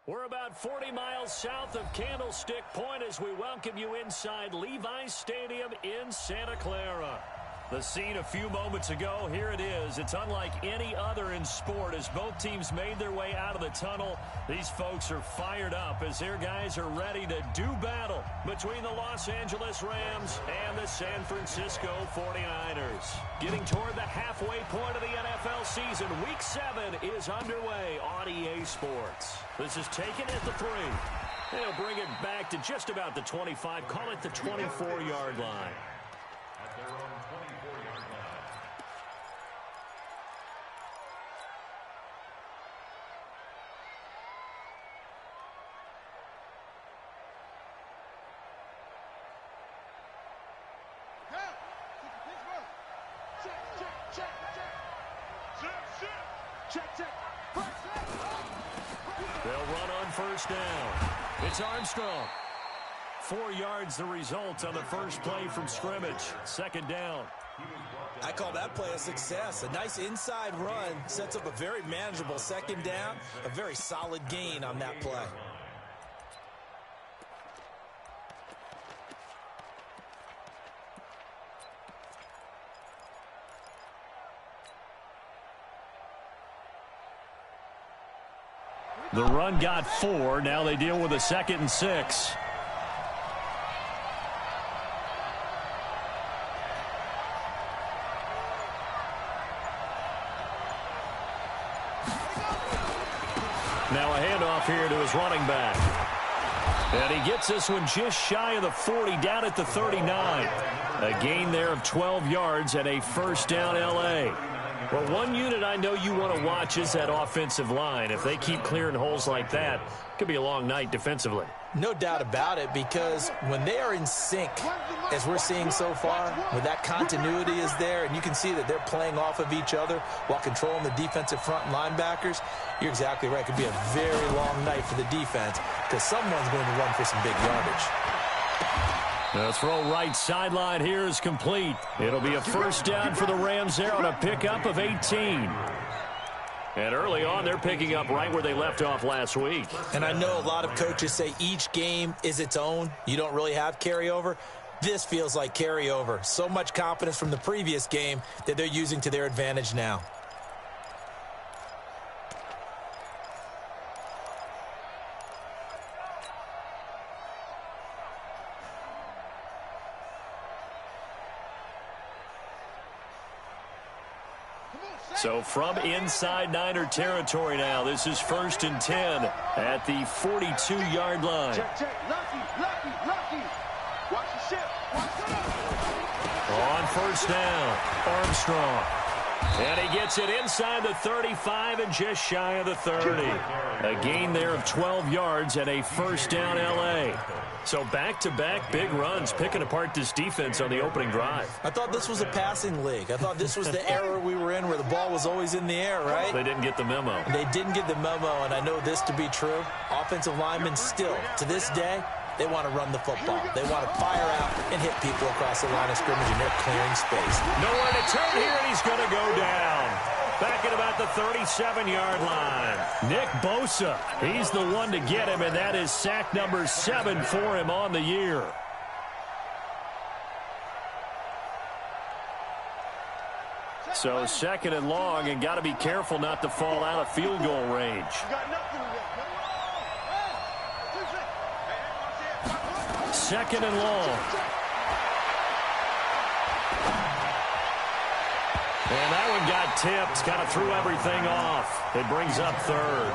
We're about 40 miles south of Candlestick Point as we welcome you inside Levi's Stadium in Santa Clara. The scene a few moments ago, here it is. It's unlike any other in sport as both teams made their way out of the tunnel. These folks are fired up as their guys are ready to do battle between the Los Angeles Rams and the San Francisco 49ers. Getting toward the halfway point of the NFL season, Week 7 is underway on EA Sports. This is taken at the 3. They'll bring it back to just about the 25, call it the 24-yard line. At their own 24-yard line. They'll run on first down. It's Armstrong. 4 yards the result on the first play from scrimmage. Second down. I call that play a success. A nice inside run sets up a very manageable second down. A very solid gain on that play. The run got 4. Now they deal with a 2nd and 6. Now a handoff here to his running back. And he gets this one just shy of the 40, down at the 39. A gain there of 12 yards and a first down L.A. Well, one unit I know you want to watch is that offensive line. If they keep clearing holes like that, it could be a long night defensively. No doubt about it, because when they are in sync, as we're seeing so far, when that continuity is there, and you can see that they're playing off of each other while controlling the defensive front linebackers, you're exactly right. It could be a very long night for the defense because someone's going to run for some big yardage. The throw right sideline here is complete. It'll be a first down for the Rams there on a pickup of 18. And early on, they're picking up right where they left off last week. And I know a lot of coaches say each game is its own. You don't really have carryover. This feels like carryover. So much confidence from the previous game that they're using to their advantage now. So from inside Niner territory now, this is 1st and 10 at the 42-yard line. On first down, Armstrong. And he gets it inside the 35 and just shy of the 30. A gain there of 12 yards and a first down L.A. So back-to-back big runs, picking apart this defense on the opening drive. I thought this was a passing league. I thought this was the era we were in where the ball was always in the air, right? They didn't get the memo. They didn't get the memo, and I know this to be true. Offensive linemen still, to this day, they want to run the football. They want to fire out and hit people across the line of scrimmage, and they're clearing space. Nowhere to turn here, and he's going to go down. Back at about the 37-yard line. Nick Bosa, he's the one to get him, and that is sack number 7 for him on the year. So 2nd and long, and got to be careful not to fall out of field goal range. 2nd and long. And that one got tipped, kind of threw everything off. It brings up 3rd.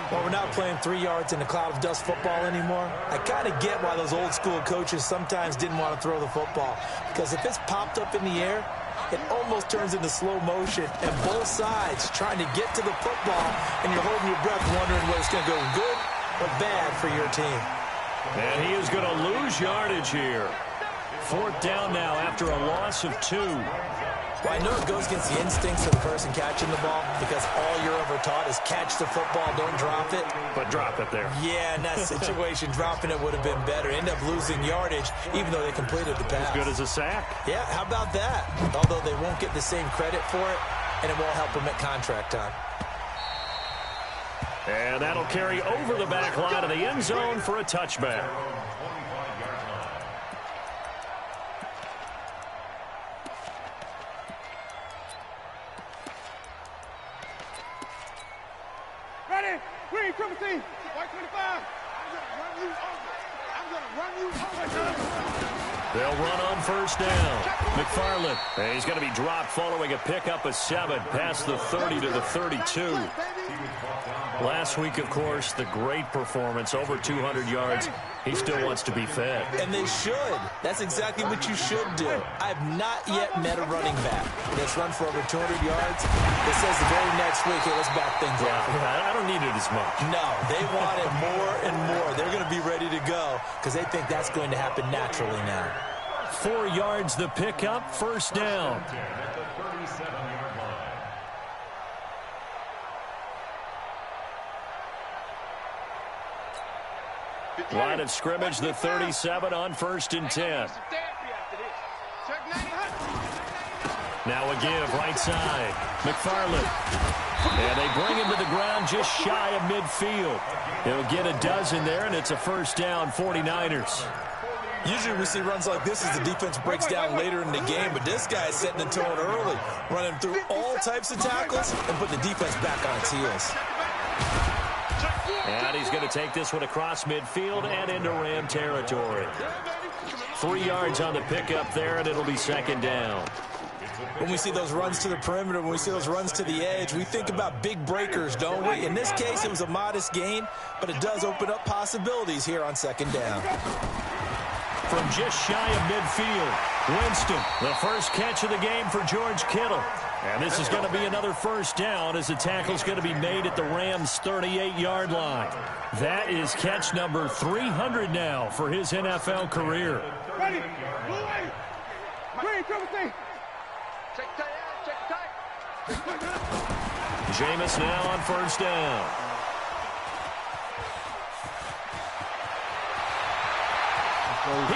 Well, we're not playing 3 yards in a cloud of dust football anymore. I kind of get why those old school coaches sometimes didn't want to throw the football. Because if it's popped up in the air, it almost turns into slow motion. And both sides trying to get to the football, and you're holding your breath wondering whether it's going to go good or bad for your team. And he is going to lose yardage here. 4th down now after a loss of 2. Well, I know it goes against the instincts of the person catching the ball because all you're ever taught is catch the football, don't drop it. But drop it there. Yeah, in that situation, dropping it would have been better. End up losing yardage, even though they completed the pass. As good as a sack. Yeah, how about that? Although they won't get the same credit for it, and it won't help them at contract time. And that'll carry over the back line of the end zone for a touchback. Ready? Green, triple T. White 25. I'm going to run you over. They'll run on first down. McFarland. And he's going to be dropped following a pickup of 7 past the 30 to the 32. Last week, of course, the great performance, over 200 yards. He still wants to be fed. And they should. That's exactly what you should do. I have not yet met a running back that's run for over 200 yards that says the very next week, hey, let's back things up. I don't need it as much. No, they want it more and more. They're going to be ready to go because they think that's going to happen naturally now. 4 yards the pickup, first down. Line of scrimmage, the 37 on first and 10. Now a give, right side. McFarland. And they bring him to the ground just shy of midfield. He'll get a dozen there, and it's a first down, 49ers. Usually we see runs like this as the defense breaks down later in the game, but this guy is setting the tone early, running through all types of tackles and putting the defense back on its heels. And he's going to take this one across midfield and into Ram territory. 3 yards on the pickup there, and it'll be second down. When we see those runs to the perimeter, when we see those runs to the edge, we think about big breakers, don't we? In this case, it was a modest gain, but it does open up possibilities here on second down. From just shy of midfield, Winston, the first catch of the game for George Kittle. And this is going to be another first down as the tackle's going to be made at the Rams' 38-yard line. That is catch number 300 now for his NFL career. Ready? Blue away. Green, triple T. Check tight. Jameis now on first down.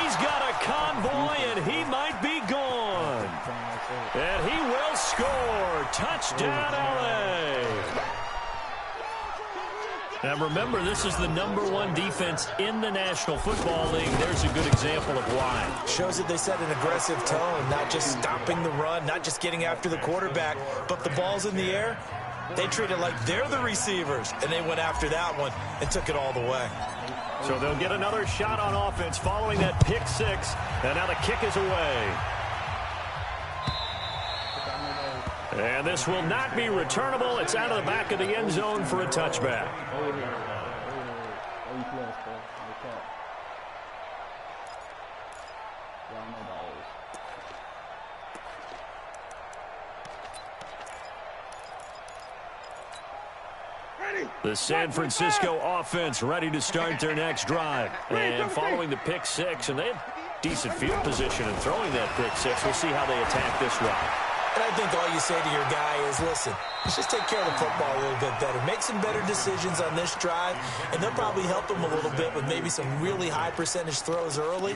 He's got a convoy, and he might be gone. And he will score. Touchdown, L.A. Now, remember, this is the #1 defense in the National Football League. There's a good example of why. Shows that they set an aggressive tone, not just stopping the run, not just getting after the quarterback, but the ball's in the air. They treat it like they're the receivers, and they went after that one and took it all the way. So they'll get another shot on offense following that pick six. And now the kick is away. And this will not be returnable. It's out of the back of the end zone for a touchback. The San Francisco offense ready to start their next drive. And following the pick six, and they had decent field position in throwing that pick six. We'll see how they attack this route. And I think all you say to your guy is, listen, let's just take care of the football a little bit better. Make some better decisions on this drive, and they'll probably help him a little bit with maybe some really high percentage throws early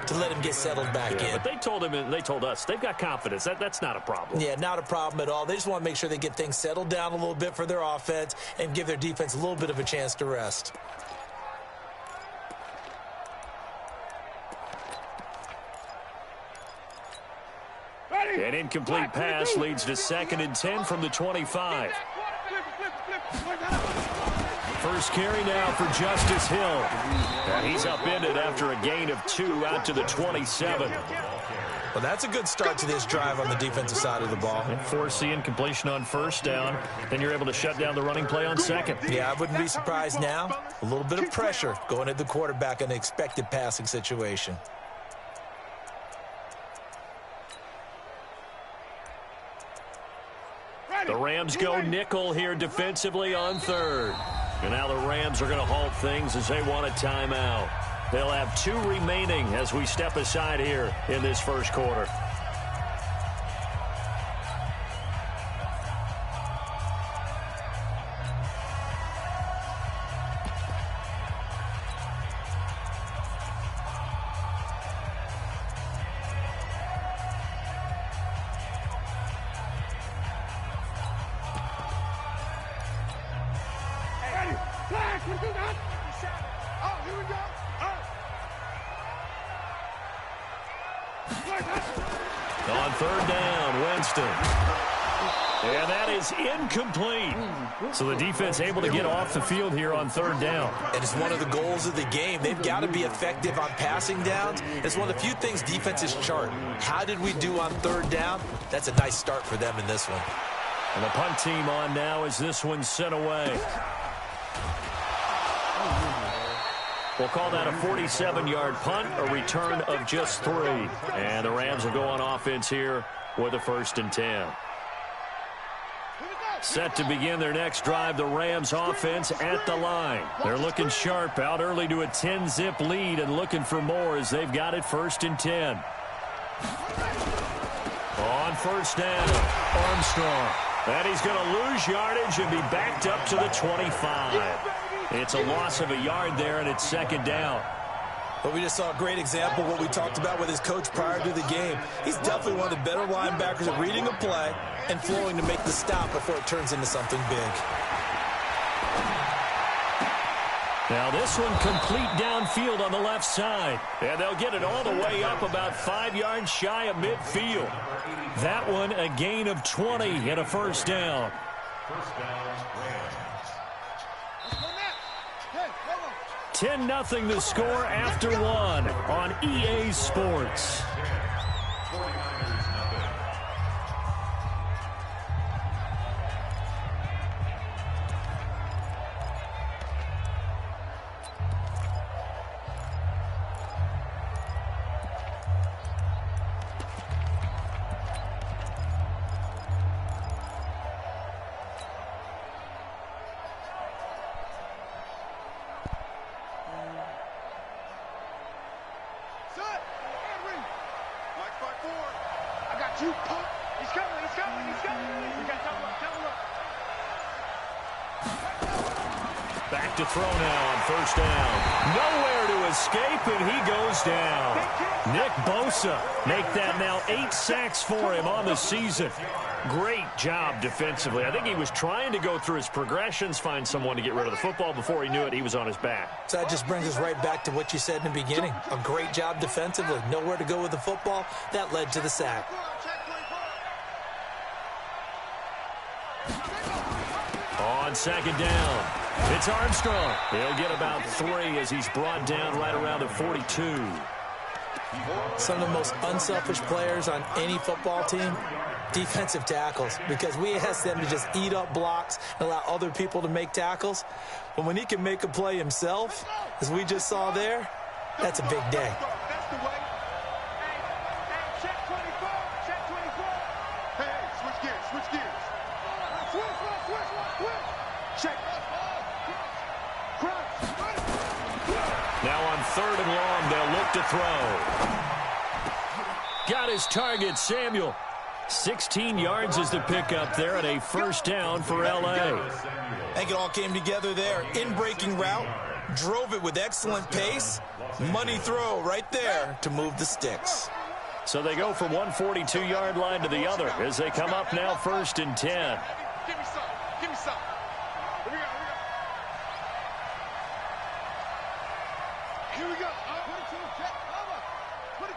to let him get settled back in. But they told him, and they told us, they've got confidence. That's not a problem. Yeah, not a problem at all. They just want to make sure they get things settled down a little bit for their offense and give their defense a little bit of a chance to rest. An incomplete pass leads to 2nd and 10 from the 25. First carry now for Justice Hill. And he's upended after a gain of 2 out to the 27. Well, that's a good start to this drive on the defensive side of the ball. And force the incompletion on first down. Then you're able to shut down the running play on second. Yeah, I wouldn't be surprised now. A little bit of pressure going at the quarterback in an expected passing situation. The Rams go nickel here defensively on third. And now the Rams are going to halt things as they want a timeout. They'll have 2 remaining as we step aside here in this first quarter. third down, Winston. And that is incomplete. So the defense able to get off the field here on third down. And it's one of the goals of the game. They've got to be effective on passing downs. It's one of the few things defenses chart. How did we do on third down? That's a nice start for them in this one. And the punt team on now as this one's sent away. We'll call that a 47-yard punt, a return of just 3. And the Rams will go on offense here with a 1st and 10. Set to begin their next drive, the Rams offense at the line. They're looking sharp, out early to a 10-zip lead and looking for more as they've got it 1st and 10. On 1st down, Armstrong. And he's going to lose yardage and be backed up to the 25. It's a loss of a yard there, and it's 2nd down. But we just saw a great example of what we talked about with his coach prior to the game. He's definitely one of the better linebackers at reading a play and flowing to make the stop before it turns into something big. Now this one complete downfield on the left side. And they'll get it all the way up about 5 yards shy of midfield. That one a gain of 20 and a 1st down. 10-0 the score after 1 on EA Sports. Back to throw now on 1st down. Nowhere to escape, and he goes down. Nick Bosa make that now 8 sacks for him on the season. Great job defensively. I think he was trying to go through his progressions, find someone to get rid of the football. Before he knew it, he was on his back. So that just brings us right back to what you said in the beginning. A great job defensively. Nowhere to go with the football. That led to the sack. On 2nd down, it's Armstrong. He'll get about 3 as he's brought down right around the 42. Some of the most unselfish players on any football team, defensive tackles, because we ask them to just eat up blocks and allow other people to make tackles. But when he can make a play himself, as we just saw there, that's a big day. Now on 3rd and long, they'll look to throw. Got his target, Samuel. 16 yards is the pickup there and a 1st down for L.A. I think it all came together there. In-breaking route, drove it with excellent pace. Money throw right there to move the sticks. So they go from one 42-yard line to the other as they come up now 1st and 10. Give me some. Give me some. Here we go. 22, check, cover. 22,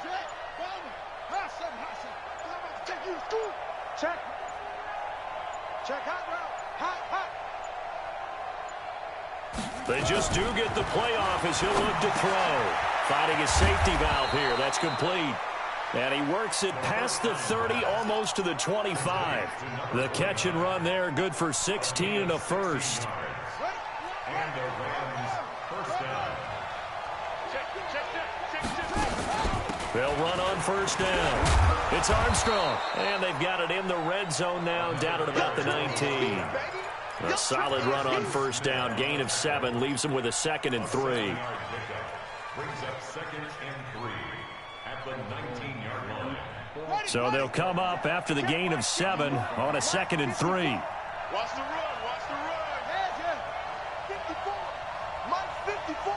check, cover. Hot seven. I'm about to take you to school. Check. Check, hot route. Hot. They just do get the playoff as he'll look to throw. Finding a safety valve here. That's complete. And he works it past the 30, almost to the 25. The catch and run there, good for 16 and a 1st. And the Rams, 1st down. They'll run on 1st down. It's Armstrong. And they've got it in the red zone now, down at about the 19. A solid run on 1st down. Gain of 7 leaves them with a 2nd and 3. Brings up 2nd and 3 at the 19-yard line. So they'll come up after the gain of 7 on a 2nd and 3. Watch the run. Watch the run. Yeah. 54. Mike 54.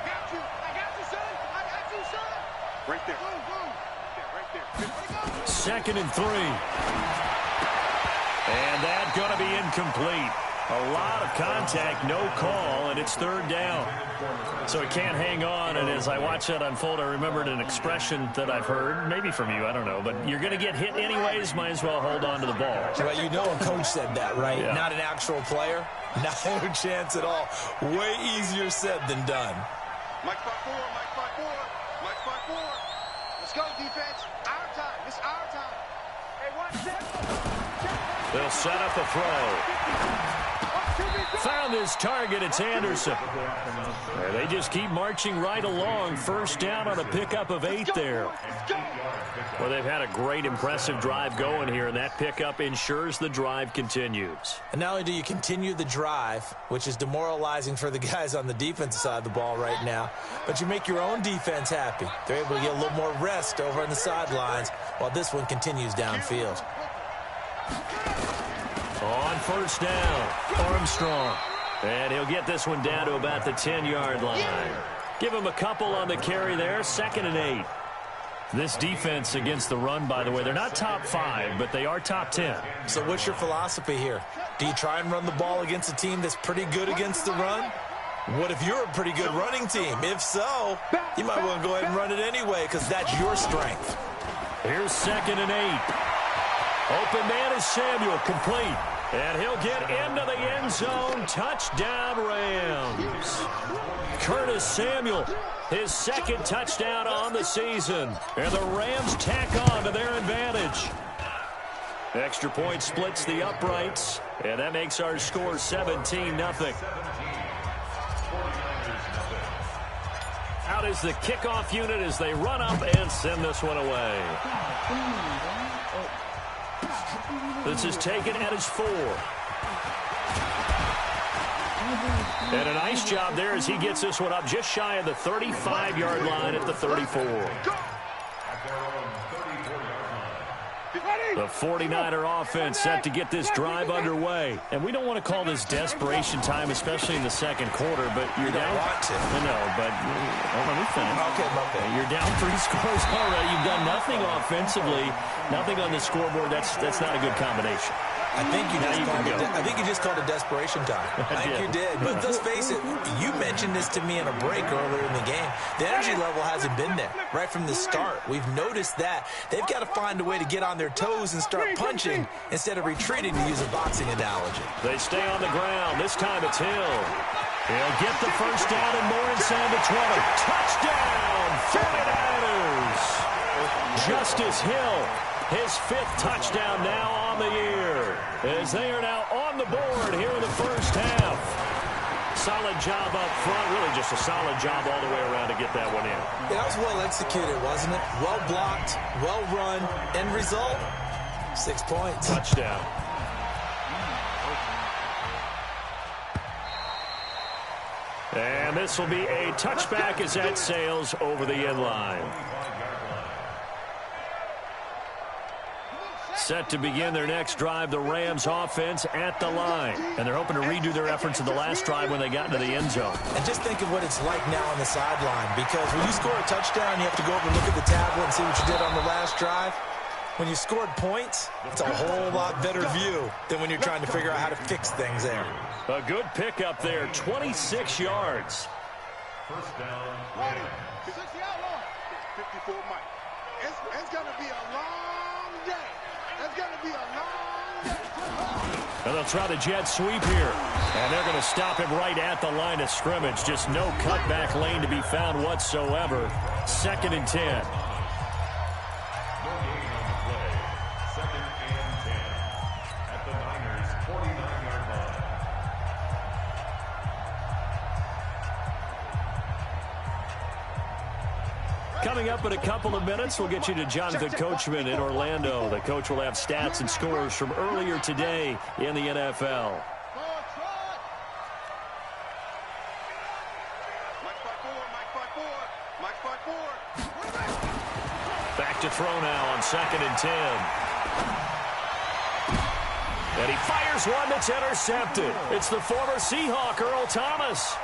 Got you. I got you, son. Right there. Right there. 2nd and 3. And that's going to be incomplete. A lot of contact, no call, and it's third down. So it can't hang on, and as I watch that unfold, I remembered an expression that I've heard, maybe from you, I don't know, but you're going to get hit anyways, might as well hold on to the ball. Well, you know a coach said that, right? Yeah. Not an actual player. Not a chance at all. Way easier said than done. Mike 5-4, Mike 5-4, Mike 5-4. Let's go, defense. Our time. It's our time. Hey, watch that. They'll set up a throw. Found his target. It's Anderson. They just keep marching right along. First down on a pickup of 8 there. Well, they've had a great, impressive drive going here, and that pickup ensures the drive continues. And not only do you continue the drive, which is demoralizing for the guys on the defensive side of the ball right now, but you make your own defense happy. They're able to get a little more rest over on the sidelines while this one continues downfield. On first down, Armstrong. And he'll get this one down to about the 10-yard line. Give him a couple on the carry there, 2nd and 8. This defense against the run, by the way, they're not top 5, but they are top 10. So what's your philosophy here? Do you try and run the ball against a team that's pretty good against the run? What if you're a pretty good running team? If so, you might want to go ahead and run it anyway because that's your strength. Here's 2nd and 8. Open man is Samuel, complete. And he'll get into the end zone. Touchdown, Rams. Curtis Samuel, his 2nd touchdown on the season. And the Rams tack on to their advantage. Extra point splits the uprights. And that makes our score 17-0. Out is the kickoff unit as they run up and send this one away. This is taken at his 4. And a nice job there as he gets this one up just shy of the 35-yard line at the 34. The 49er offense set to get this drive underway. And we don't want to call this desperation time, especially in the second quarter, but you're down. Want to. No, but let me finish. Okay. You're down 3 scores already. You've done nothing offensively, nothing on the scoreboard. That's not a good combination. I think you just called it desperation time. I think you did. But let's face it, you mentioned this to me in a break earlier in the game. The energy level hasn't been there right from the start. We've noticed that. They've got to find a way to get on their toes and start punching instead of retreating, to use a boxing analogy. They stay on the ground. This time it's Hill. He'll get the first down and more inside the 20. Touchdown, 49ers. Justice Hill, his 5th touchdown now on the year, as they are now on the board here in the first half. Solid job up front, really just a solid job all the way around to get that one in. Yeah, that was well executed, wasn't it? Well blocked, well run, end result, 6 points. Touchdown. And this will be a touchback as that sails over the end line. Set to begin their next drive, the Rams offense at the line. And they're hoping to redo their efforts in the last drive when they got into the end zone. And just think of what it's like now on the sideline, because when you score a touchdown, you have to go over and look at the tablet and see what you did on the last drive. When you scored points, it's a whole lot better view than when you're trying to figure out how to fix things there. A good pickup there, 26 yards. First down, Rams. 54 Mike. It's going to be a long day. It's going to be a long day. And they'll try the jet sweep here. And they're going to stop him right at the line of scrimmage. Just no cutback lane to be found whatsoever. 2nd and 10. Coming up in a couple of minutes, we'll get you to Jonathan Coachman in Orlando. The coach will have stats and scores from earlier today in the NFL. Back to throw now on 2nd and 10. And he fires one that's intercepted. It's the former Seahawk, Earl Thomas.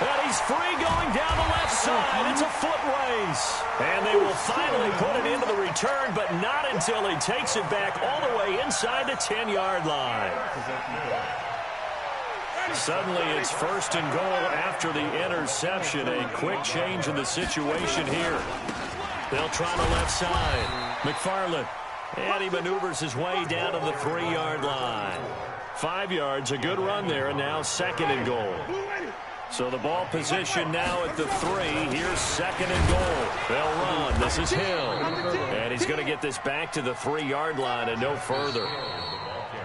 And he's free going down the left side. It's a foot race. And they will finally put it into the return, but not until he takes it back all the way inside the 10-yard line. Suddenly, it's 1st and goal after the interception. A quick change in the situation here. They'll try the left side. McFarland. And he maneuvers his way down to the 3-yard line. 5 yards, a good run there, and now 2nd and goal. So the ball position now at the 3. Here's 2nd and goal. They'll run. This is Hill. And he's going to get this back to the 3-yard line and no further.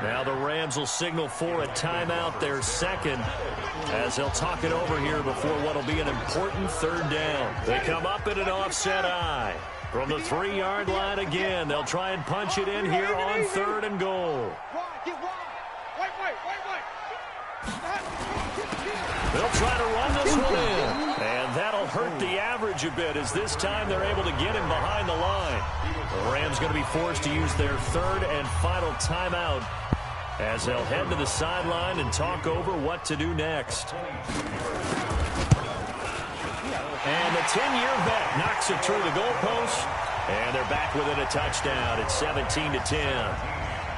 Now the Rams will signal for a timeout, their 2nd, as they'll talk it over here before what will be an important 3rd down. They come up in an offset eye. From the 3-yard line again, they'll try and punch it in here on 3rd and goal. They'll try to run this one in, and that'll hurt the average a bit as this time they're able to get him behind the line. The Rams going to be forced to use their 3rd and final timeout as they'll head to the sideline and talk over what to do next. And the 10-year vet knocks it through the goalpost, and they're back within a touchdown at 17-10.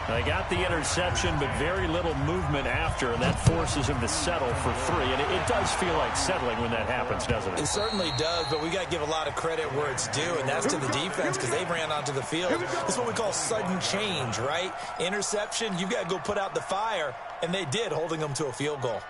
They got the interception, but very little movement after, and that forces him to settle for 3. And it does feel like settling when that happens, doesn't it? It certainly does, but we got to give a lot of credit where it's due, and that's to the defense because they ran onto the field. This is what we call sudden change, right? Interception, you've got to go put out the fire, and they did, holding them to a field goal.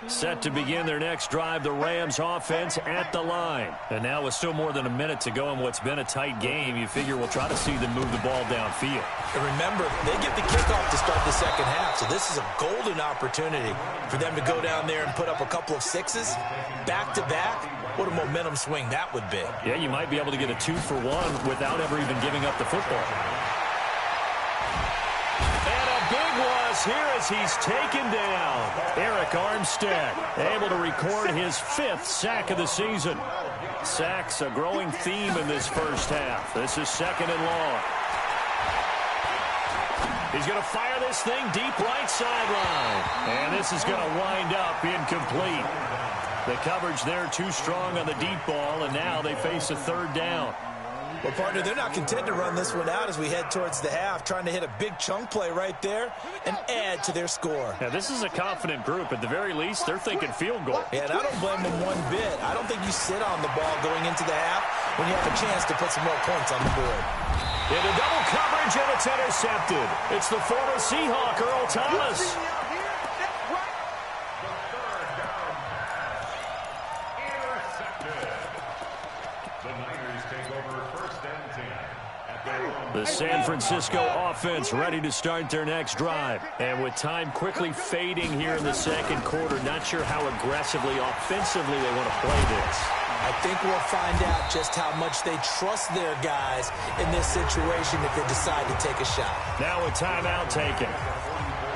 Set to begin their next drive, the Rams offense at the line. And now with still more than a minute to go in what's been a tight game, you figure we'll try to see them move the ball downfield. And remember, they get the kickoff to start the 2nd half, so this is a golden opportunity for them to go down there and put up a couple of 6s back-to-back. What a momentum swing that would be. Yeah, you might be able to get a 2-for-1 without ever even giving up the football. Big was here as he's taken down. Eric Armstead able to record his 5th sack of the season. Sacks a growing theme in this first half. This is 2nd and long. He's going to fire this thing deep right sideline. And this is going to wind up incomplete. The coverage there too strong on the deep ball, and now they face a 3rd down. Well, partner, they're not content to run this one out as we head towards the half, trying to hit a big chunk play right there and add to their score. Now, this is a confident group. At the very least, they're thinking field goal. Yeah, and I don't blame them one bit. I don't think you sit on the ball going into the half when you have a chance to put some more points on the board. Into double coverage, and it's intercepted. It's the former Seahawk, Earl Thomas. The San Francisco offense ready to start their next drive. And with time quickly fading here in the 2nd quarter, not sure how aggressively, offensively they want to play this. I think we'll find out just how much they trust their guys in this situation if they decide to take a shot. Now a timeout taken.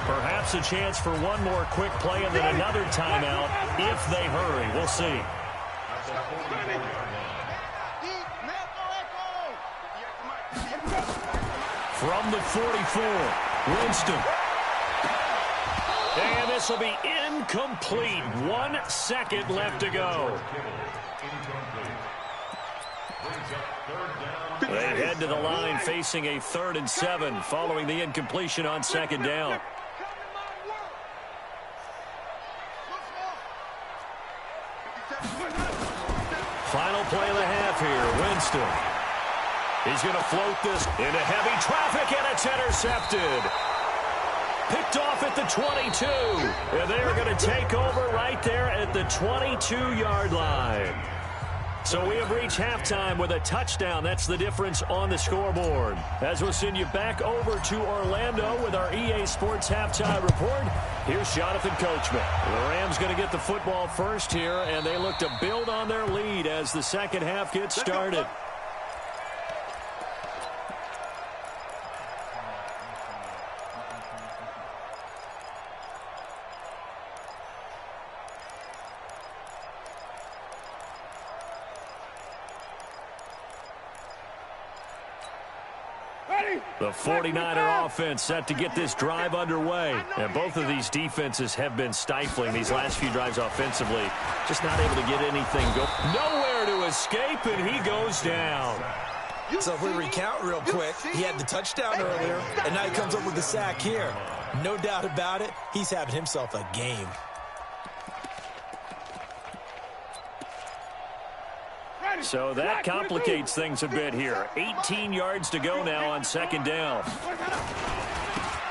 Perhaps a chance for one more quick play and then another timeout if they hurry. We'll see. From the 44, Winston. And this will be incomplete. 1 second left to go. They head to the line facing a 3rd and 7 following the incompletion on 2nd down. Final play of the half here, Winston. He's going to float this into heavy traffic, and it's intercepted. Picked off at the 22. And they're going to take over right there at the 22-yard line. So we have reached halftime with a touchdown. That's the difference on the scoreboard. As we'll send you back over to Orlando with our EA Sports Halftime Report, here's Jonathan Coachman. The Rams going to get the football first here, and they look to build on their lead as the 2nd half gets started. The 49er offense set to get this drive underway. And both of these defenses have been stifling these last few drives offensively. Just not able to get anything go. Nowhere to escape, and he goes down. So if we recount real quick, he had the touchdown earlier, and now he comes up with the sack here. No doubt about it, he's having himself a game. So that complicates things a bit here. 18 yards to go now on second down.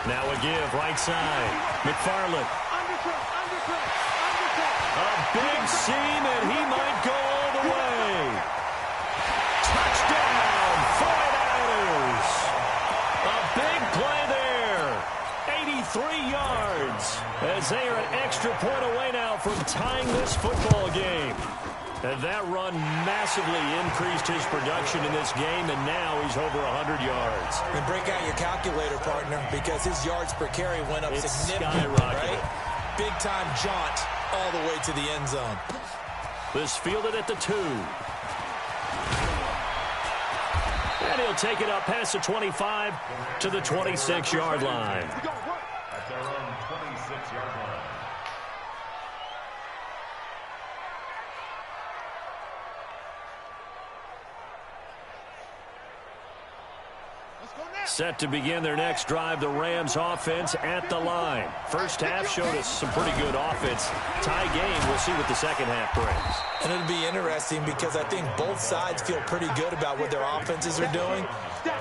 Now a give, right side. McFarland. A big seam, and he might go all the way. Touchdown, 49ers. A big play there. 83 yards. As they are an extra point away now from tying this football game. And that run massively increased his production in this game, and now he's over 100 yards. And break out your calculator, partner, because his yards per carry went up significantly, right? Big-time jaunt all the way to the end zone. This fielded at the 2. And he'll take it up past the 25 to the 26-yard line. At their own 26-yard line. Set to begin their next drive, the Rams offense at the line. First half showed us some pretty good offense. Tie game, we'll see what the second half brings. And it'll be interesting because I think both sides feel pretty good about what their offenses are doing.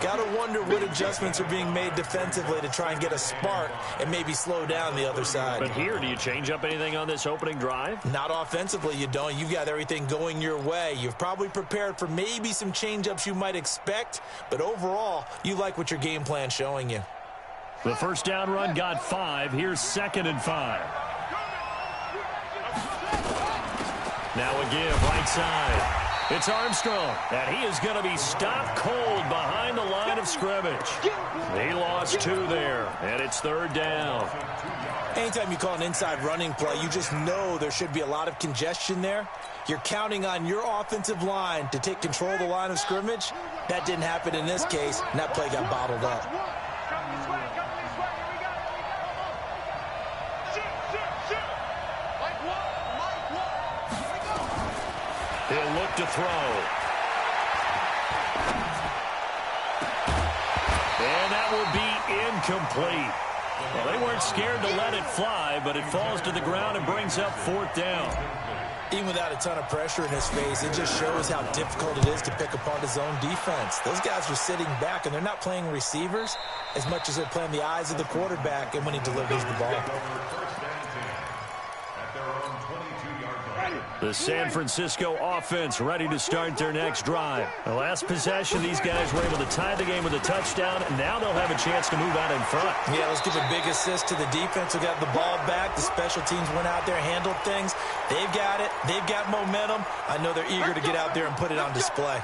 Got to wonder what adjustments are being made defensively to try and get a spark and maybe slow down the other side. But here, do you change up anything on this opening drive? Not offensively, you don't. You've got everything going your way. You've probably prepared for maybe some change-ups you might expect, but overall, you like what your game plan showing you. The first down run got 5. Here's 2nd and 5. Now a give, right side. It's Armstrong, and he is going to be stopped cold behind the line of scrimmage. He lost 2 there, and it's 3rd down. Anytime you call an inside running play, you just know there should be a lot of congestion there. You're counting on your offensive line to take control of the line of scrimmage. That didn't happen in this case, and that play got bottled up. He'll look to throw. And that will be incomplete. Well, they weren't scared to let it fly, but it falls to the ground and brings up 4th down. Even without a ton of pressure in his face, it just shows how difficult it is to pick apart his own defense. Those guys are sitting back, and they're not playing receivers as much as they're playing the eyes of the quarterback and when he delivers the ball. The San Francisco offense ready to start their next drive. The last possession, these guys were able to tie the game with a touchdown, and now they'll have a chance to move out in front. Yeah, let's give a big assist to the defense who got the ball back. The special teams went out there, handled things. They've got it. They've got momentum. I know they're eager to get out there and put it on display.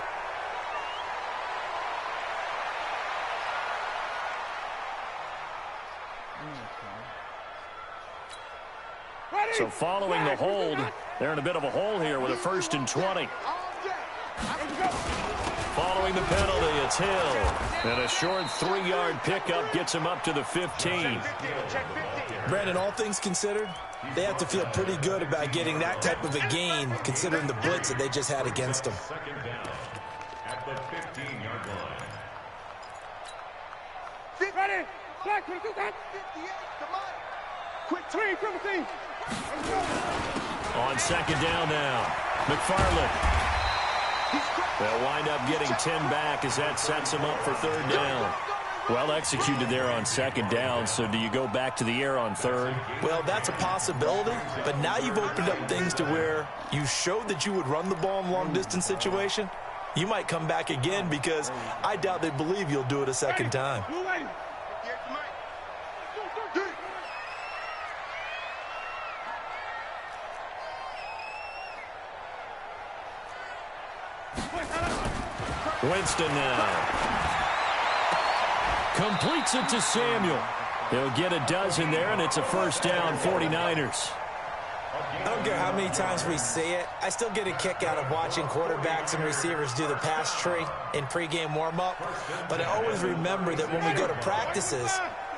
So following the hold, they're in a bit of a hole here with a 1st and 20. Following the penalty, it's Hill. And a short 3-yard pickup gets him up to the 15. Brandon, all things considered, they have to feel pretty good about getting that type of a gain, considering the blitz that they just had against them. 2nd down at the 15-yard line. Ready? Black, 58, come on. Quick, 17. On 2nd down now, McFarland. They'll wind up getting 10 back as that sets them up for 3rd down. Well executed there on 2nd down, so do you go back to the air on 3rd? Well, that's a possibility, but now you've opened up things to where you showed that you would run the ball in long-distance situation. You might come back again because I doubt they believe you'll do it a 2nd time. Winston now. Completes it to Samuel. He'll get a dozen there, and it's a 1st down, 49ers. I don't care how many times we see it. I still get a kick out of watching quarterbacks and receivers do the pass tree in pregame warm-up. But I always remember that when we go to practices,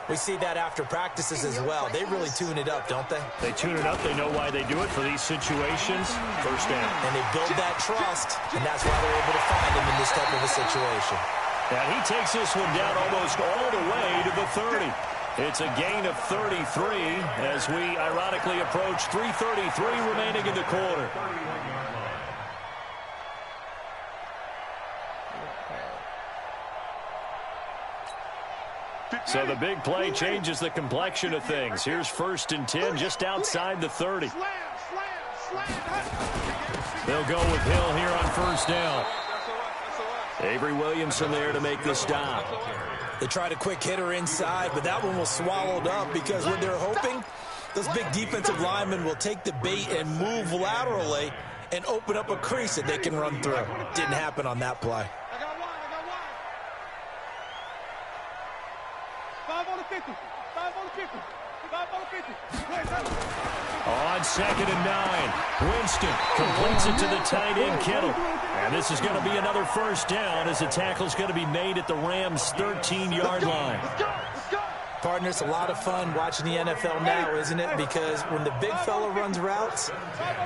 we see that after practices as well. They really tune it up, don't they? They tune it up. They know why they do it for these situations. First down. And they build that trust, and that's why they're able to find him in this type of a situation. And he takes this one down almost all the way to the 30. It's a gain of 33 as we ironically approach 3:33 remaining in the quarter. So the big play changes the complexion of things. Here's 1st and 10 just outside the 30. They'll go with Hill here on 1st down. Avery Williamson there to make the stop. They tried a quick hitter inside, but that one was swallowed up because what they're hoping, those big defensive linemen will take the bait and move laterally and open up a crease that they can run through. Didn't happen on that play. I got one. 5 on the 50. 5 on the 50. 5 on the 50. On 2nd and 9, Winston completes it to the tight end, Kittle. And this is going to be another 1st down as the tackle's going to be made at the Rams' 13-yard line. Partner, it's a lot of fun watching the NFL now, isn't it? Because when the big fella runs routes,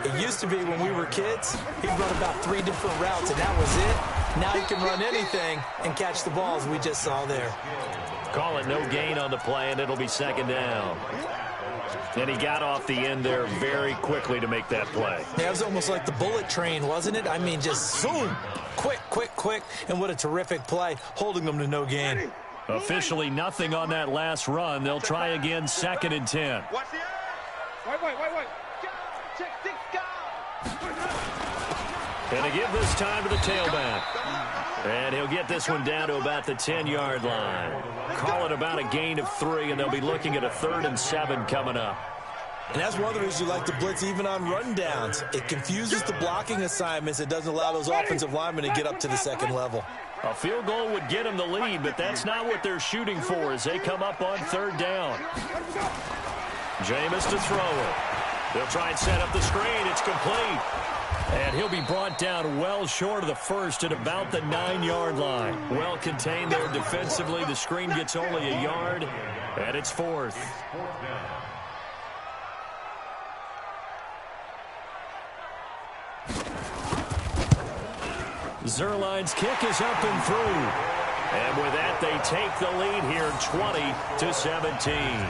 it used to be when we were kids, he'd run about 3 different routes, and that was it. Now he can run anything and catch the balls we just saw there. Call it no gain on the play, and it'll be 2nd down. And he got off the end there very quickly to make that play. Yeah, it was almost like the bullet train, wasn't it? I mean, just zoom, quick, and what a terrific play, holding them to no gain. Officially nothing on that last run. They'll try again, 2nd and 10. Watch the eye. Wait. Check 6 guys. And to give this time to the tailback. And he'll get this one down to about the 10-yard line. Call it about a gain of 3, and they'll be looking at a 3rd and 7 coming up. And that's one of the reasons you like to blitz even on rundowns. It confuses the blocking assignments. It doesn't allow those offensive linemen to get up to the 2nd level. A field goal would get them the lead, but that's not what they're shooting for as they come up on 3rd down. Jameis to throw it. They'll try and set up the screen. It's complete. And he'll be brought down well short of the 1st at about the 9-yard line. Well contained there defensively. The screen gets only a yard, and it's 4th. Zerline's kick is up and through. And with that, they take the lead here, 20-17.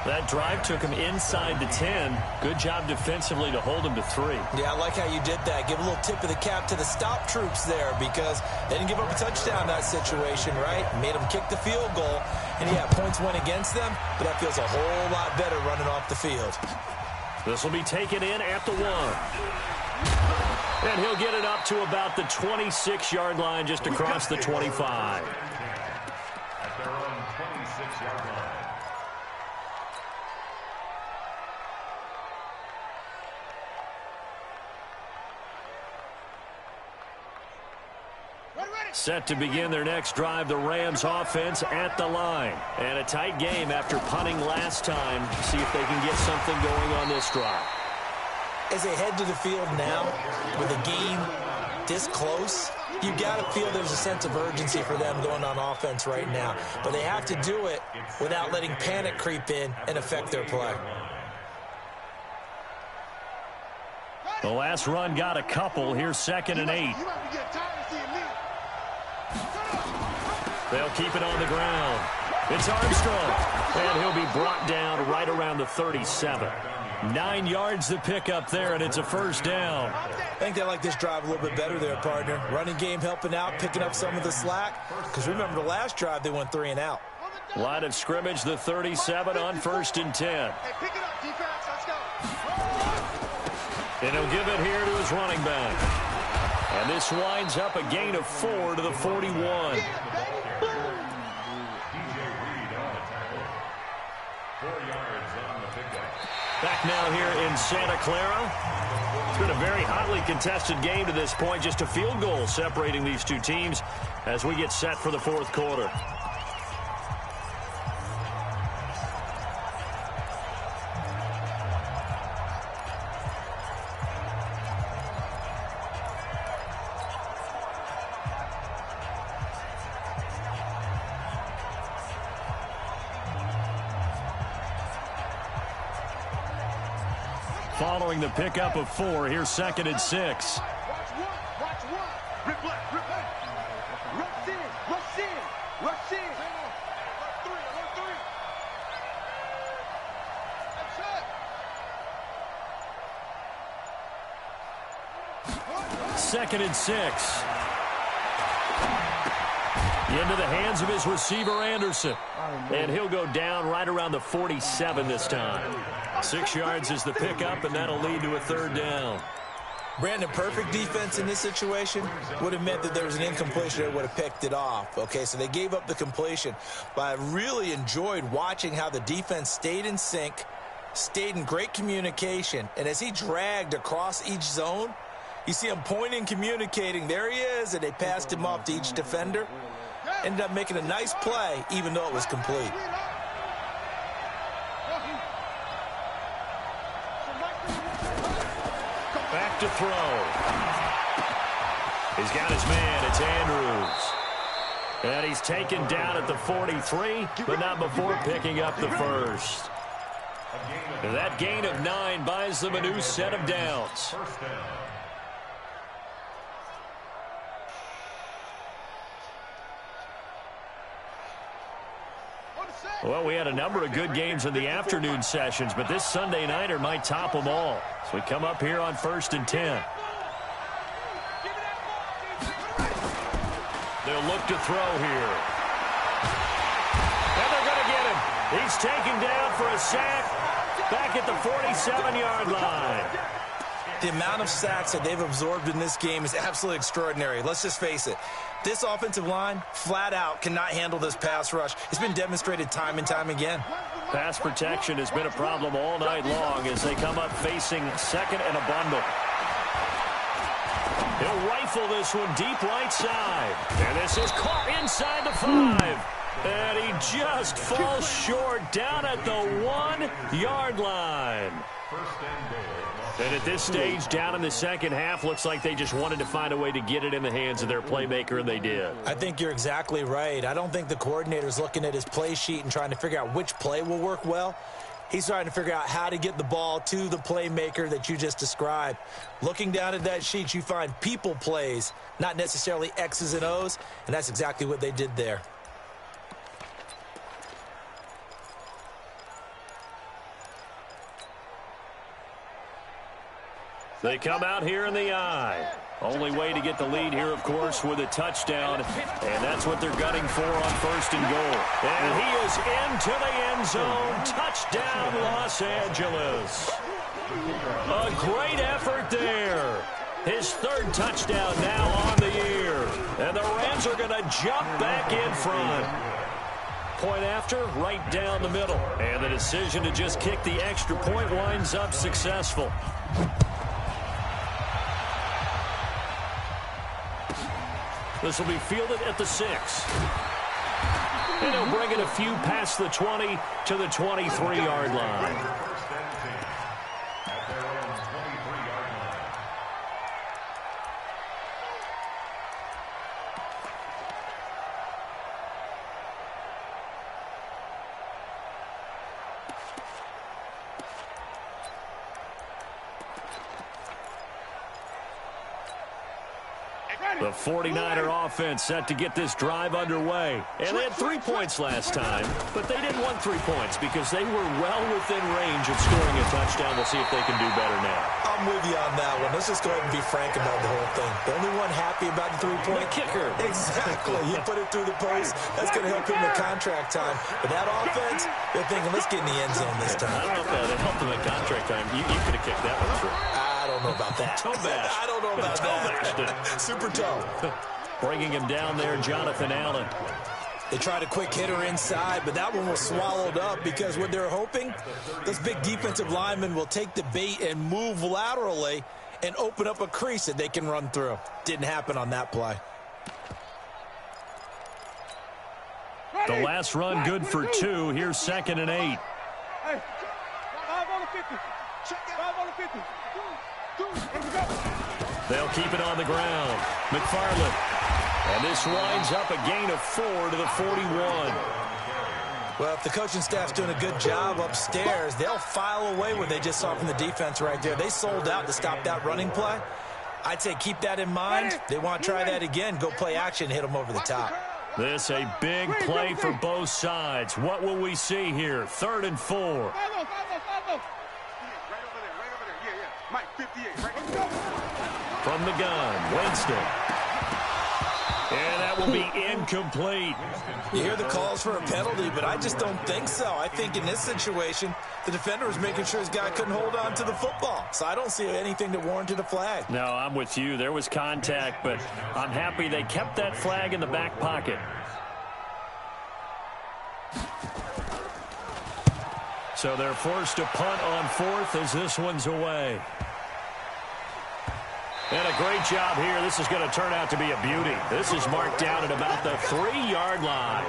That drive took him inside the 10. Good job defensively to hold him to 3. Yeah, I like how you did that. Give a little tip of the cap to the stop troops there because they didn't give up a touchdown in that situation, right? Made them kick the field goal. And, yeah, points went against them, but that feels a whole lot better running off the field. This will be taken in at the 1. And he'll get it up to about the 26-yard line just across the 25. At their own 26-yard line. Set to begin their next drive, the Rams offense at the line. And a tight game after punting last time. See if they can get something going on this drive. As they head to the field now, with a game this close, you got to feel there's a sense of urgency for them going on offense right now. But they have to do it without letting panic creep in and affect their play. The last run got a couple. Here's 2nd and 8. They'll keep it on the ground. It's Armstrong. And he'll be brought down right around the 37. 9 yards to pick up there, and it's a 1st down. I think they like this drive a little bit better there, partner. Running game helping out, picking up some of the slack. Because remember, the last drive, they went 3 and out. Line of scrimmage, the 37 on 1st and 10. Hey, pick it up, defense. Let's go. And he'll give it here to his running back. And this winds up a gain of 4 to the 41. Back now here in Santa Clara. It's been a very hotly contested game to this point. Just a field goal separating these two teams as we get set for the 4th quarter. following the pickup of 4. Here's 2nd and 6. Watch one. Watch one. Rip left. Rip left. Rush in. Rush in. Rush in. Alert 3. Alert 3. That's it. 2nd and 6. Into the hands of his receiver, Anderson. And he'll go down right around the 47 this time. 6 yards is the pickup, and that'll lead to a 3rd down. Brandon, perfect defense in this situation would have meant that there was an incompletion that would have picked it off. Okay, so they gave up the completion. But I really enjoyed watching how the defense stayed in sync, stayed in great communication, and as he dragged across each zone, you see him pointing, communicating. There he is, and they passed him off to each defender. Ended up making a nice play, even though it was complete. Back to throw. He's got his man. It's Andrews. And he's taken down at the 43, but not before picking up the 1st. That gain of 9 buys them a new set of downs. Well, we had a number of good games in the afternoon sessions, but this Sunday nighter might top them all. So we come up here on 1st and 10. They'll look to throw here. And they're going to get him. He's taken down for a sack back at the 47-yard line. The amount of sacks that they've absorbed in this game is absolutely extraordinary. Let's just face it. This offensive line, flat out, cannot handle this pass rush. It's been demonstrated time and time again. Pass protection has been a problem all night long as they come up facing 2nd and a bundle. He'll rifle this one deep right side. And this is caught inside the 5. And he just falls short down at the 1-yard line. And at this stage, down in the second half, looks like they just wanted to find a way to get it in the hands of their playmaker, and they did. I think you're exactly right. I don't think the coordinator's looking at his play sheet and trying to figure out which play will work well. He's trying to figure out how to get the ball to the playmaker that you just described. Looking down at that sheet, you find people plays, not necessarily X's and O's, and that's exactly what they did there. They come out here in the I. Only way to get the lead here, of course, with a touchdown. And that's what they're gunning for on 1st and goal. And he is into the end zone. Touchdown, Los Angeles. A great effort there. His 3rd touchdown now on the year. And the Rams are going to jump back in front. Point after, right down the middle. And the decision to just kick the extra point winds up successful. This will be fielded at the 6. And he'll bring it a few past the 20 to the 23-yard line. The 49er offense set to get this drive underway. And they had 3 points last time, but they didn't want 3 points because they were well within range of scoring a touchdown. We'll see if they can do better now. I'm with you on that one. Let's just go ahead and be frank about the whole thing. The only one happy about the 3-point kicker. Exactly. He put it through the post. That's going to help him in contract time. But that offense, they're thinking, let's get in the end zone this time. I don't know if that helped him in contract time. You could have kicked that one through. I don't know about that. Toe bash. I don't know about that. Super toe. Bringing him down there, Jonathan Allen. They tried a quick hitter inside, but that one was swallowed up because what they're hoping, those big defensive linemen will take the bait and move laterally and open up a crease that they can run through. Didn't happen on that play. The last run good for 2. Here's 2nd and 8. Hey, 5 on the 50. 5 on the 50. They'll keep it on the ground. McFarland. And this winds up a gain of 4 to the 41. Well, if the coaching staff's doing a good job upstairs, they'll file away what they just saw from the defense right there. They sold out to stop that running play. I'd say keep that in mind. They want to try that again. Go play action, hit them over the top. This a big play for both sides. What will we see here? 3rd and 4. Right over there. Yeah. Mike, 58. Right over there. From the gun, Winston. And that will be incomplete. You hear the calls for a penalty, but I just don't think so. I think in this situation, the defender was making sure his guy couldn't hold on to the football. So I don't see anything that warranted a flag. No, I'm with you. There was contact, but I'm happy they kept that flag in the back pocket. So they're forced to punt on 4th as this one's away. And a great job here. This is going to turn out to be a beauty. This is marked down at about the 3-yard line.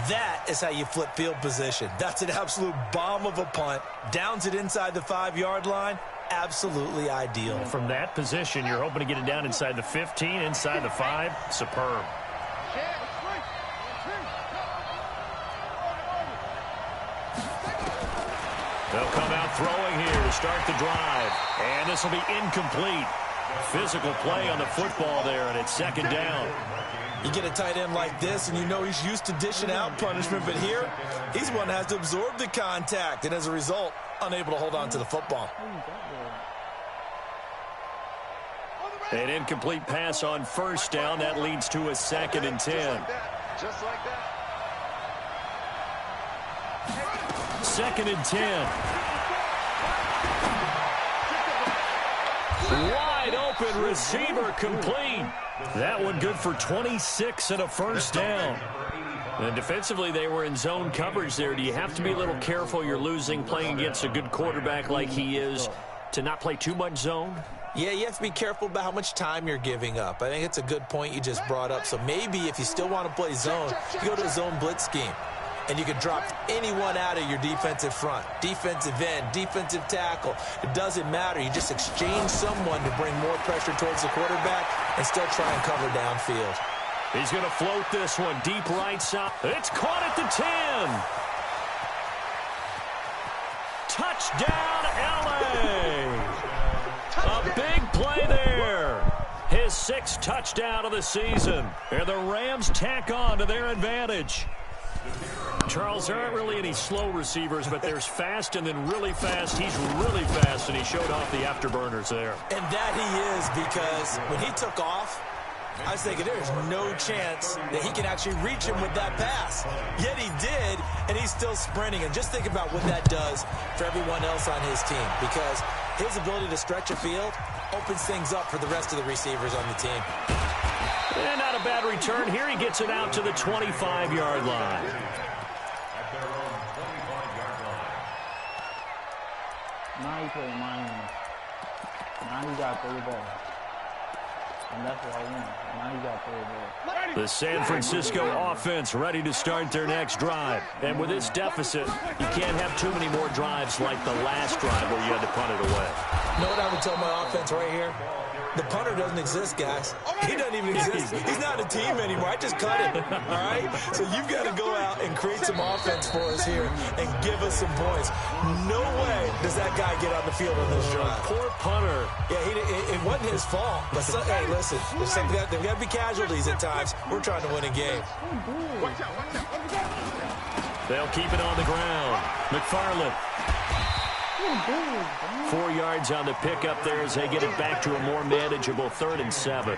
That is how you flip field position. That's an absolute bomb of a punt. Downs it inside the 5-yard line. Absolutely ideal. From that position, you're hoping to get it down inside the 15, inside the 5. Superb. They'll come out throwing here to start the drive. And this will be incomplete. Physical play on the football there, and it's 2nd down. You get a tight end like this, and you know he's used to dishing out punishment. But here, he's one that has to absorb the contact, and as a result, unable to hold on to the football. An incomplete pass on 1st down. That leads to a 2nd and 10. Just like that. 2nd and 10. Wide open receiver complete. That one good for 26 and a 1st down. And defensively, they were in zone coverage there. Do you have to be a little careful? You're losing playing against a good quarterback like he is to not play too much zone? Yeah, you have to be careful about how much time you're giving up. I think it's a good point you just brought up. So maybe if you still want to play zone, you go to a zone blitz scheme. And you can drop anyone out of your defensive front. Defensive end, defensive tackle. It doesn't matter. You just exchange someone to bring more pressure towards the quarterback and still try and cover downfield. He's going to float this one deep right side. It's caught at the 10. Touchdown, L.A. A big play there. His 6th touchdown of the season. And the Rams tack on to their advantage. Charles, there aren't really any slow receivers, but there's fast and then really fast. He's really fast, and he showed off the afterburners there. And that he is, because when he took off, I was thinking there's no chance that he can actually reach him with that pass. Yet he did, and he's still sprinting. And just think about what that does for everyone else on his team, because his ability to stretch a field opens things up for the rest of the receivers on the team. And not a bad return. Here he gets it out to the 25-yard line. At their own 25-yard line. Now he playing Miami. Now he got 3 balls. And that's what I win. Now he got 3 balls. The San Francisco offense ready to start their next drive. And with this deficit, you can't have too many more drives like the last drive where you had to punt it away. You know what I would tell my offense right here? The punter doesn't exist, guys. He doesn't even exist. He's not a team anymore. I just cut him, all right? So you've got to go out and create some offense for us here and give us some points. No way does that guy get on the field on this drive. Poor punter. Yeah, it wasn't his fault. But, hey, listen, there's got to be casualties at times. We're trying to win a game. They'll keep it on the ground. McFarland. 4 yards on the pickup there as they get it back to a more manageable 3rd and 7.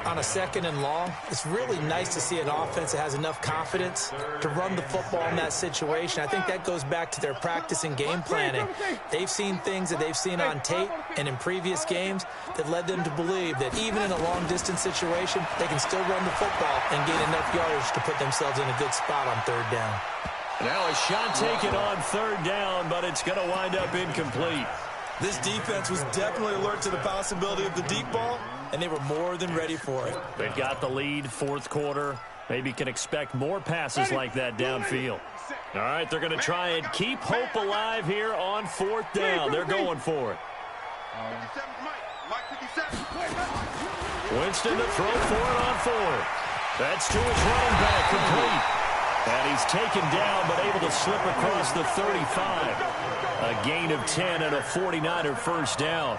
On a 2nd and long, it's really nice to see an offense that has enough confidence to run the football in that situation. I think that goes back to their practice and game planning. They've seen things that they've seen on tape and in previous games that led them to believe that even in a long-distance situation, they can still run the football and gain enough yardage to put themselves in a good spot on 3rd down. Now a shot taken on 3rd down, but it's going to wind up incomplete. This defense was definitely alert to the possibility of the deep ball, and they were more than ready for it. They've got the lead, 4th quarter. Maybe can expect more passes like that downfield. All right, they're going to try and keep hope alive here on 4th down. They're going for it. Winston to throw for it on 4th. That's to his running back, complete. And he's taken down, but able to slip across the 35. A gain of 10 and a 49er first down.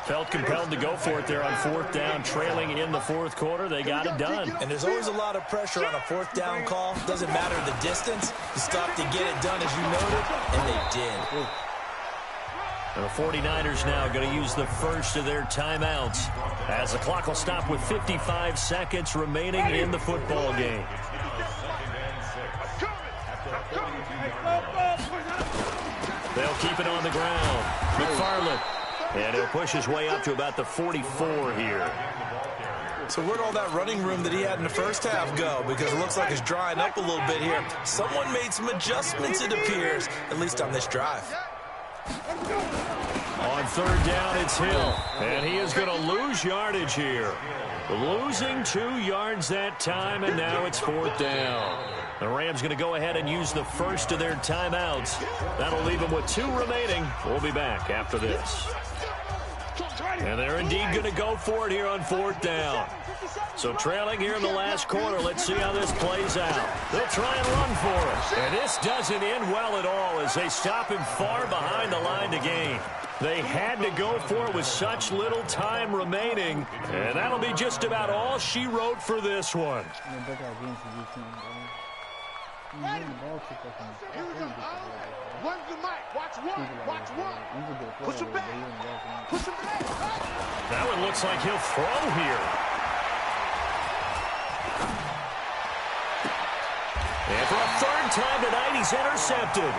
Felt compelled to go for it there on fourth down, trailing in the fourth quarter. They got it done. And there's always a lot of pressure on a fourth down call. Doesn't matter the distance. You stop to get it done, as you noted, and they did. And the 49ers now going to use the first of their timeouts as the clock will stop with 55 seconds remaining in the football game. They'll keep it on the ground. McFarland. And he'll push his way up to about the 44 here. So where'd all that running room that he had in the first half go? Because it looks like it's drying up a little bit here. Someone made some adjustments, it appears, at least on this drive. On third down, it's Hill. And he is going to lose yardage here. Losing 2 yards that time, and now it's fourth down. The Rams going to go ahead and use the first of their timeouts. That'll leave them with 2 remaining. We'll be back after this. And they're indeed going to go for it here on fourth down. So trailing here in the last quarter, let's see how this plays out. They'll try and run for it. And this doesn't end well at all as they stop him far behind the line to gain. They had to go for it with such little time remaining. And that'll be just about all she wrote for this one. Run the mic. Watch one. Push him back. Push him back. That one looks like he'll throw here. And for a third time tonight, he's intercepted.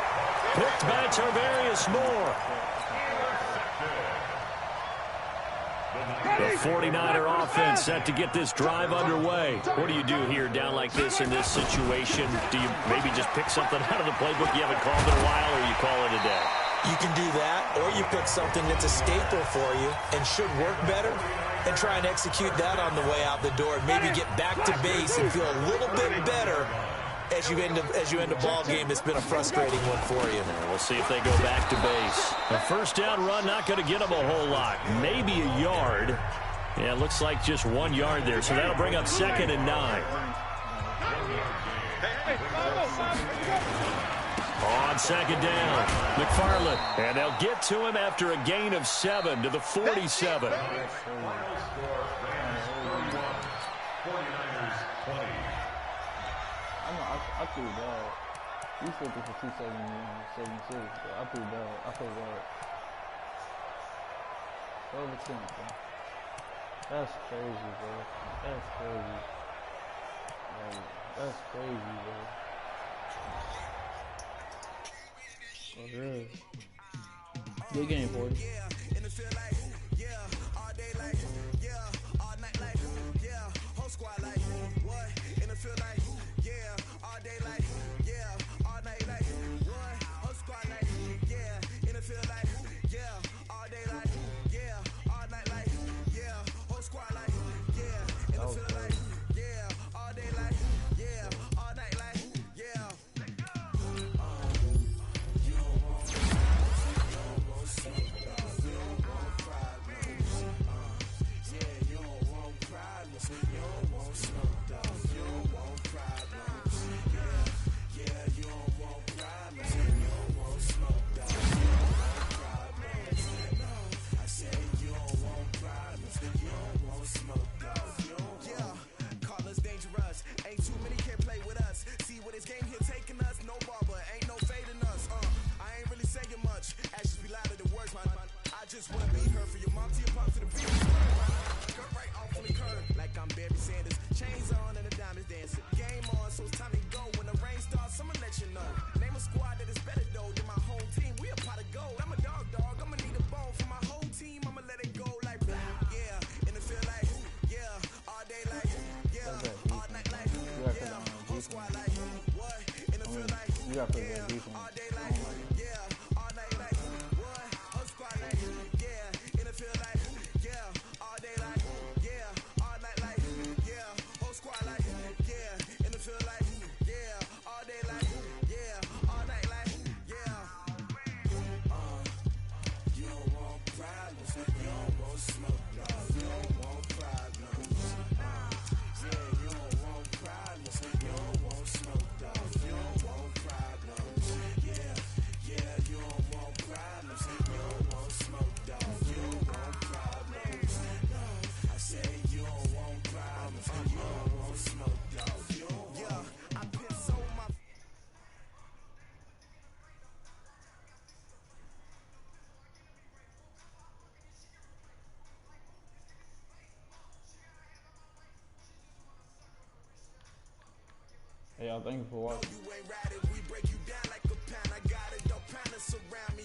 Picked by Tarvarius Moore. The 49er offense set to get this drive underway. What do you do here down like this in this situation? Do you maybe just pick something out of the playbook you haven't called in a while, or you call it a day? You can do that, or you pick something that's a staple for you and should work better and try and execute that on the way out the door and maybe get back to base and feel a little bit better as you end a ball game that's been a frustrating one for you. We'll see if they go back to base. A first down run not going to get them a whole lot. Maybe a yard. Yeah, it looks like just 1 yard there, so that'll bring up 2nd and 9. On second down, McFarland. And they'll get to him after a gain of 7 to the 47. I threw bad. You said this for 276, but I threw bad. I played bad. Over 10, bro. That's crazy, bro. That's crazy. Like, that's crazy, bro. For real. Good game, 40. You gotta play that defense. Hey, y'all, thank you for watching. You ain't riding, we break you down like a pound. I got it, don't pound to surround me.